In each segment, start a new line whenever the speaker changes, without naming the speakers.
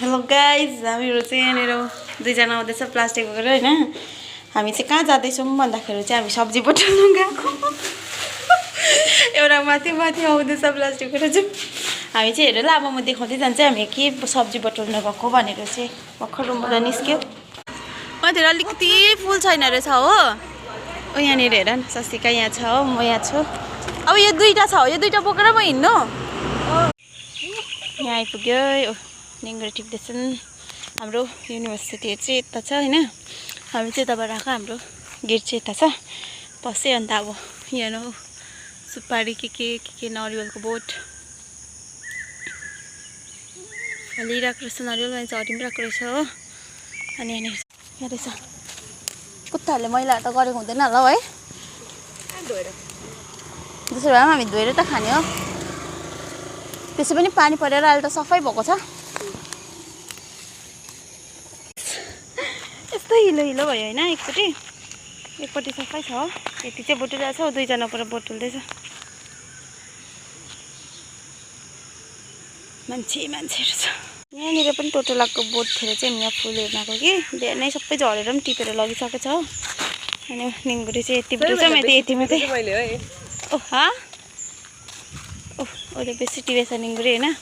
hello guys हामीहरू चाहिँ यहाँनिर दुईजना आउँदैछ प्लास्टिक बोकेर होइन हामी चाहिँ कहाँ जाँदैछौँ भन्दाखेरि चाहिँ हामी सब्जी बटुल्नु गएको एउटा माथि माथि आउँदैछ प्लास्टिक बोकेर चाहिँ हामी चाहिँ हेरेर अब म देखाउँदै जान्छ हामी के सब्जी बटुल्नु गएको भनेर चाहिँ भर्खर रुमबाट निस्क्यो माथिर अलिकति फुल छैन रहेछ हो यहाँनिर हेर न सस्तिका यहाँ छ हो म यहाँ छु अब यो दुईवटा छ हो यो दुईवटा बोकेर म हिँड्नु यहाँ आइपुग्यो निङ्गो टिप्दैछन् हाम्रो युनिभर्सिटी चाहिँ यता छ होइन हामी चाहिँ यताबाट आएको हाम्रो गेट चाहिँ यता छ पस्यो अन्त अब यहाँ सुपारी के नरिवलको बोट हलिरहेको रहेछ नरिवल मान्छे झरिरहेको रहेछ हो अनि यहाँनिर यहाँ रहेछ कुत्ताहरूले मैला त गरेको हुँदैन होला है त्यसो भए हामी धोएर त खाने हो त्यसै पनि पानी परेर अहिले त सफै भएको छ यस्तो हिलो हिलो भयो होइन एकपट्टि सफै छ यति चाहिँ बटुलिरहेको छ दुईजना पर बटुल्दैछ मान्छेहरू छ यहाँनिर पनि टोटोलाको बोट थियो चाहिँ यहाँ फुल हेर्न गयो कि बिहान नै सबै झरेर पनि टिपेर लगिसकेको छ हो अनि निङ्गुरी चाहिँ यति बुझ्छ म यति मात्रै ओह ओले बेसी टिपेछ निङ्गुरी होइन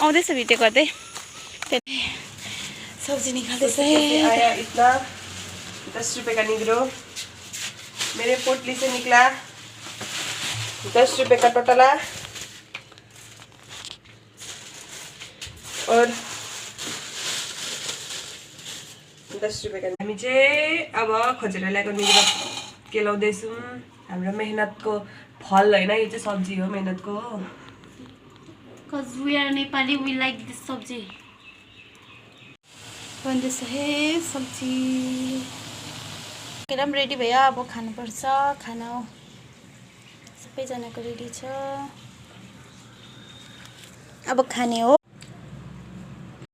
आउँदैछ भिडियो गर्दै सब्जी निकाल्दैछ
आया इतना 10 रुपए का निगरो मेरे पोटली से निकला 10 रुपए का टोटला और 10 रुपए का हामी चाहिँ अब खोजेर ल्याएको निगरो केलाउँदैछौँ हाम्रो मेहनतको फल होइन यो चाहिँ सब्जी हो मेहनतको हो
Because we are Nepali, we like this सब्जी बन्दैछ हे सब्जी केरा पनि रेडी भयो अब खानुपर्छ खाना हो सबैजनाको रेडी छ अब खाने हो